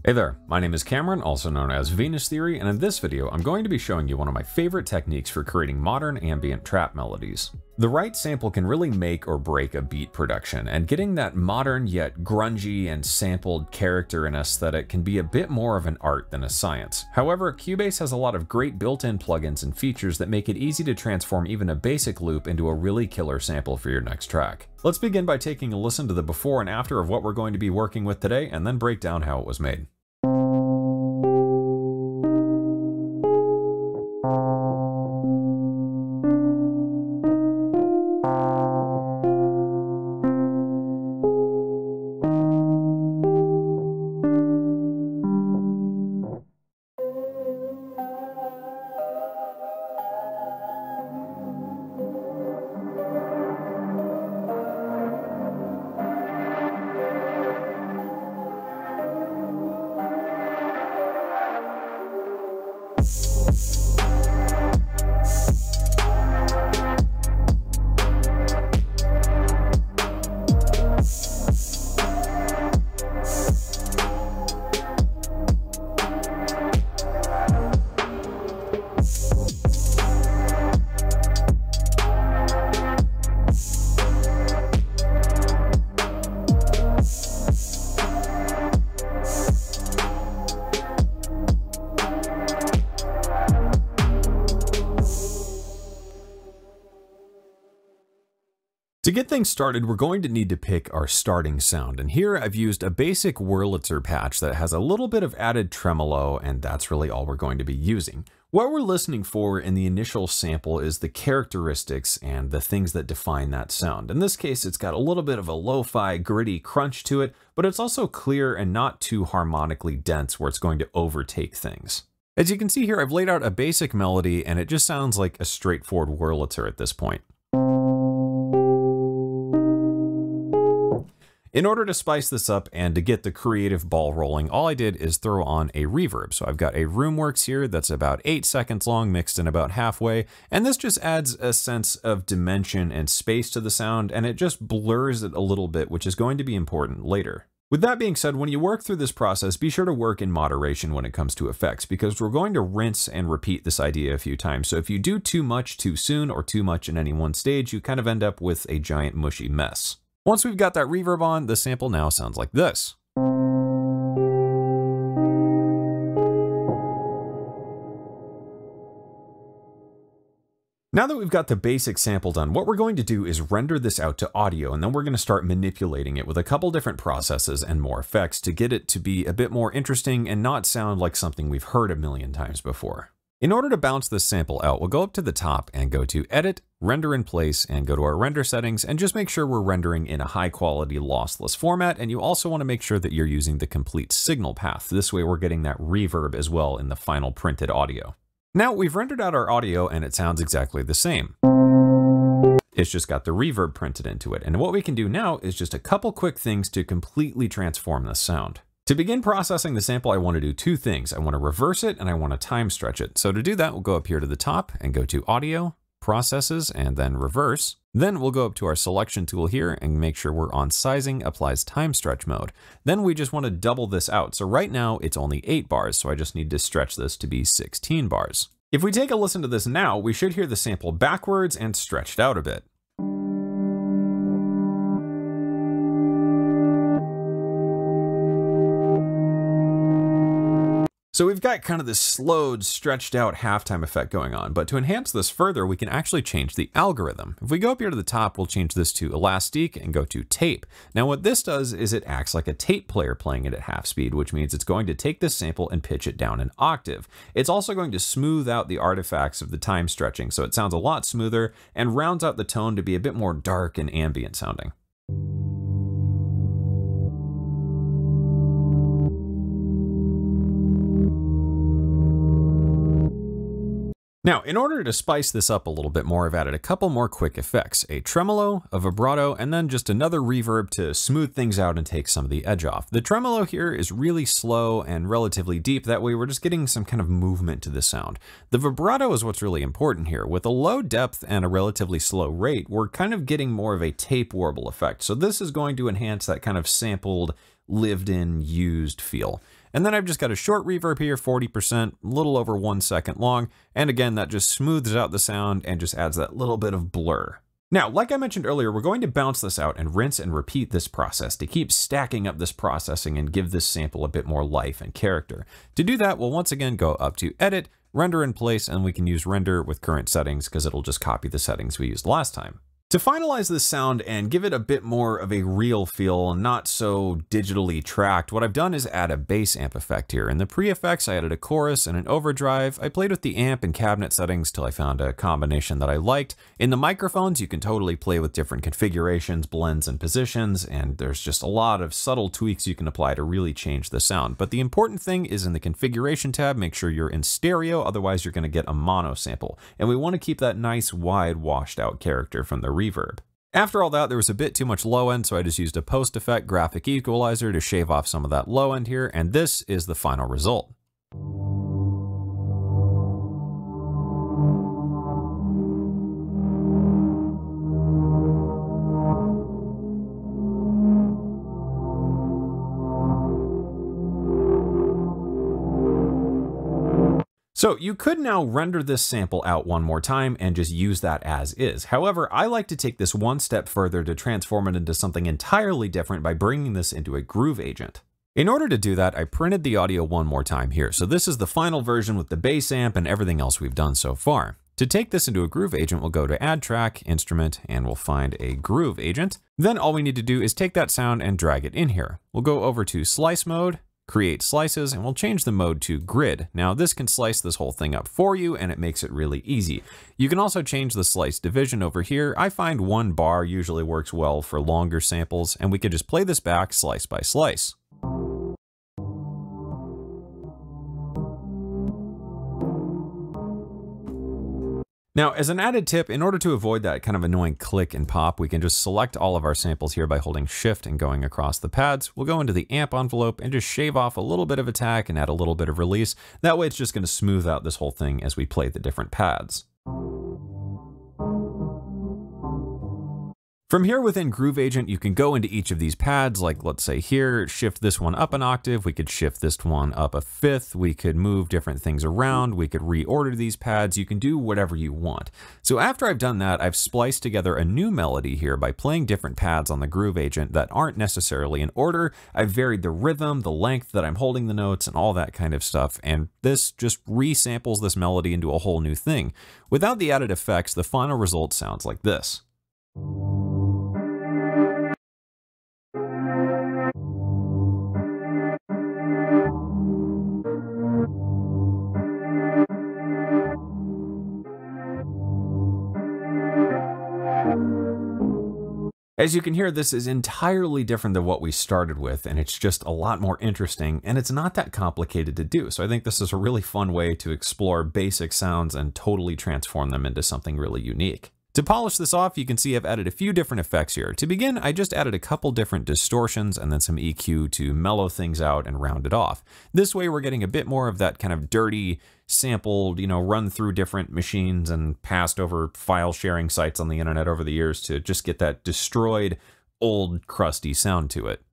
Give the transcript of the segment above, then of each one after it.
Hey there, my name is Cameron, also known as Venus Theory, and in this video I'm going to be showing you one of my favorite techniques for creating modern ambient trap melodies. The right sample can really make or break a beat production, and getting that modern yet grungy and sampled character and aesthetic can be a bit more of an art than a science. However, Cubase has a lot of great built-in plugins and features that make it easy to transform even a basic loop into a really killer sample for your next track. Let's begin by taking a listen to the before and after of what we're going to be working with today, and then break down how it was made. To get things started, we're going to need to pick our starting sound, and here I've used a basic Wurlitzer patch that has a little bit of added tremolo, and that's really all we're going to be using. What we're listening for in the initial sample is the characteristics and the things that define that sound. In this case, it's got a little bit of a lo-fi, gritty crunch to it, but it's also clear and not too harmonically dense where it's going to overtake things. As you can see here, I've laid out a basic melody, and it just sounds like a straightforward Wurlitzer at this point. In order to spice this up and to get the creative ball rolling, all I did is throw on a reverb. So I've got a Roomworks here that's about 8 seconds long, mixed in about halfway, and this just adds a sense of dimension and space to the sound, and it just blurs it a little bit, which is going to be important later. With that being said, when you work through this process, be sure to work in moderation when it comes to effects, because we're going to rinse and repeat this idea a few times. So if you do too much too soon or too much in any one stage, you kind of end up with a giant mushy mess. Once we've got that reverb on, the sample now sounds like this. Now that we've got the basic sample done, what we're going to do is render this out to audio, and then we're going to start manipulating it with a couple different processes and more effects to get it to be a bit more interesting and not sound like something we've heard a million times before. In order to bounce this sample out, we'll go up to the top and go to Edit, Render in Place, and go to our render settings, and just make sure we're rendering in a high quality lossless format, and you also want to make sure that you're using the complete signal path. This way we're getting that reverb as well in the final printed audio. Now we've rendered out our audio and it sounds exactly the same. It's just got the reverb printed into it, and what we can do now is just a couple quick things to completely transform the sound. To begin processing the sample, I want to do two things. I want to reverse it and I want to time stretch it. So to do that, we'll go up here to the top and go to Audio, Processes, and then Reverse. Then we'll go up to our selection tool here and make sure we're on Sizing Applies Time Stretch mode. Then we just want to double this out. So right now it's only 8 bars, so I just need to stretch this to be 16 bars. If we take a listen to this now, we should hear the sample backwards and stretched out a bit. So we've got kind of this slowed, stretched out halftime effect going on, but to enhance this further, we can actually change the algorithm. If we go up here to the top, we'll change this to Elastique and go to Tape. Now what this does is it acts like a tape player playing it at half speed, which means it's going to take this sample and pitch it down an octave. It's also going to smooth out the artifacts of the time stretching, so it sounds a lot smoother and rounds out the tone to be a bit more dark and ambient sounding. Now, in order to spice this up a little bit more, I've added a couple more quick effects, a tremolo, a vibrato, and then just another reverb to smooth things out and take some of the edge off. The tremolo here is really slow and relatively deep, that way we're just getting some kind of movement to the sound. The vibrato is what's really important here. With a low depth and a relatively slow rate, we're kind of getting more of a tape warble effect, so this is going to enhance that kind of sampled, lived-in, used feel. And then I've just got a short reverb here, 40%, a little over 1 second long. And again, that just smooths out the sound and just adds that little bit of blur. Now, like I mentioned earlier, we're going to bounce this out and rinse and repeat this process to keep stacking up this processing and give this sample a bit more life and character. To do that, we'll once again go up to Edit, Render in Place, and we can use Render with current settings because it'll just copy the settings we used last time. To finalize this sound and give it a bit more of a real feel, not so digitally tracked, what I've done is add a bass amp effect here. In the pre-effects, I added a chorus and an overdrive. I played with the amp and cabinet settings till I found a combination that I liked. In the microphones, you can totally play with different configurations, blends, and positions, and there's just a lot of subtle tweaks you can apply to really change the sound. But the important thing is in the configuration tab, make sure you're in stereo, otherwise you're going to get a mono sample. And we want to keep that nice, wide, washed out character from the reverb. After all that, there was a bit too much low end, so I just used a post effect graphic equalizer to shave off some of that low end here, and this is the final result. So you could now render this sample out one more time and just use that as is. However, I like to take this one step further to transform it into something entirely different by bringing this into a groove agent. In order to do that, I printed the audio one more time here. So this is the final version with the bass amp and everything else we've done so far. To take this into a groove agent, we'll go to Add Track, Instrument, and we'll find a groove agent. Then all we need to do is take that sound and drag it in here. We'll go over to Slice Mode, Create Slices, and we'll change the mode to Grid. Now this can slice this whole thing up for you and it makes it really easy. You can also change the slice division over here. I find 1 bar usually works well for longer samples, and we could just play this back slice by slice. Now, as an added tip, in order to avoid that kind of annoying click and pop, we can just select all of our samples here by holding Shift and going across the pads. We'll go into the amp envelope and just shave off a little bit of attack and add a little bit of release. That way it's just going to smooth out this whole thing as we play the different pads. From here within Groove Agent, you can go into each of these pads, like let's say here, shift this one up an octave, we could shift this one up a fifth, we could move different things around, we could reorder these pads, you can do whatever you want. So after I've done that, I've spliced together a new melody here by playing different pads on the Groove Agent that aren't necessarily in order. I've varied the rhythm, the length that I'm holding the notes, and all that kind of stuff, and this just resamples this melody into a whole new thing. Without the added effects, the final result sounds like this. As you can hear, this is entirely different than what we started with, and it's just a lot more interesting, and it's not that complicated to do. So I think this is a really fun way to explore basic sounds and totally transform them into something really unique. To polish this off, you can see I've added a few different effects here. To begin, I just added a couple different distortions and then some EQ to mellow things out and round it off. This way we're getting a bit more of that kind of dirty, sampled, run through different machines and passed over file sharing sites on the internet over the years to just get that destroyed, old, crusty sound to it.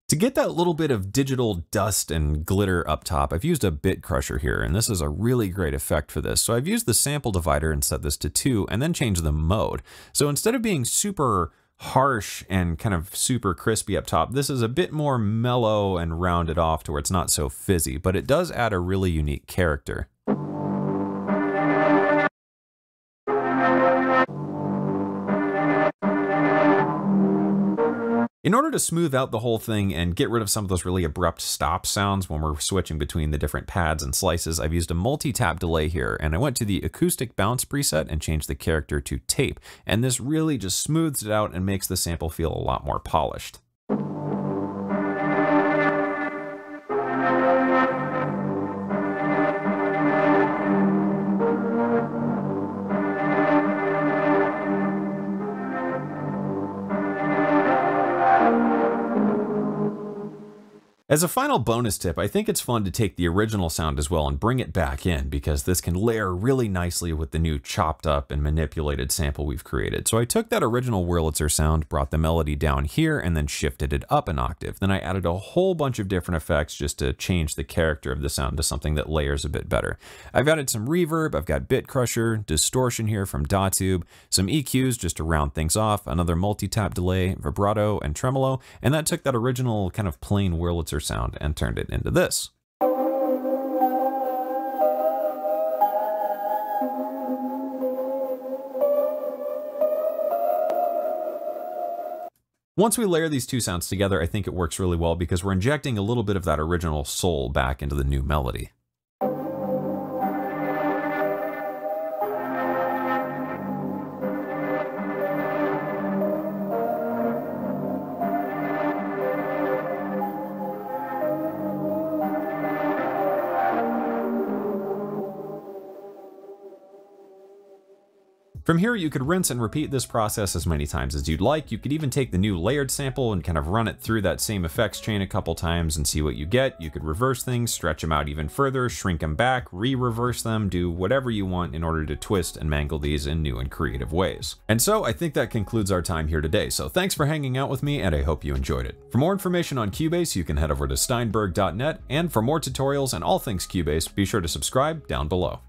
To get that little bit of digital dust and glitter up top, I've used a bit crusher here, and this is a really great effect for this. So I've used the sample divider and set this to 2, and then changed the mode. So instead of being super harsh and kind of super crispy up top, this is a bit more mellow and rounded off to where it's not so fizzy, but it does add a really unique character. In order to smooth out the whole thing and get rid of some of those really abrupt stop sounds when we're switching between the different pads and slices, I've used a multi-tap delay here, and I went to the acoustic bounce preset and changed the character to tape, and this really just smooths it out and makes the sample feel a lot more polished. As a final bonus tip, I think it's fun to take the original sound as well and bring it back in, because this can layer really nicely with the new chopped up and manipulated sample we've created. So I took that original Wurlitzer sound, brought the melody down here, and then shifted it up an octave. Then I added a whole bunch of different effects just to change the character of the sound to something that layers a bit better. I've added some reverb, I've got bit crusher, distortion here from DATube, some EQs just to round things off, another multi-tap delay, vibrato, and tremolo, and that took that original kind of plain Wurlitzer sound and turned it into this. Once we layer these two sounds together, I think it works really well because we're injecting a little bit of that original soul back into the new melody. From here, you could rinse and repeat this process as many times as you'd like. You could even take the new layered sample and kind of run it through that same effects chain a couple times and see what you get. You could reverse things, stretch them out even further, shrink them back, re-reverse them, do whatever you want in order to twist and mangle these in new and creative ways. And so I think that concludes our time here today. So thanks for hanging out with me, and I hope you enjoyed it. For more information on Cubase, you can head over to steinberg.net, and for more tutorials and all things Cubase, be sure to subscribe down below.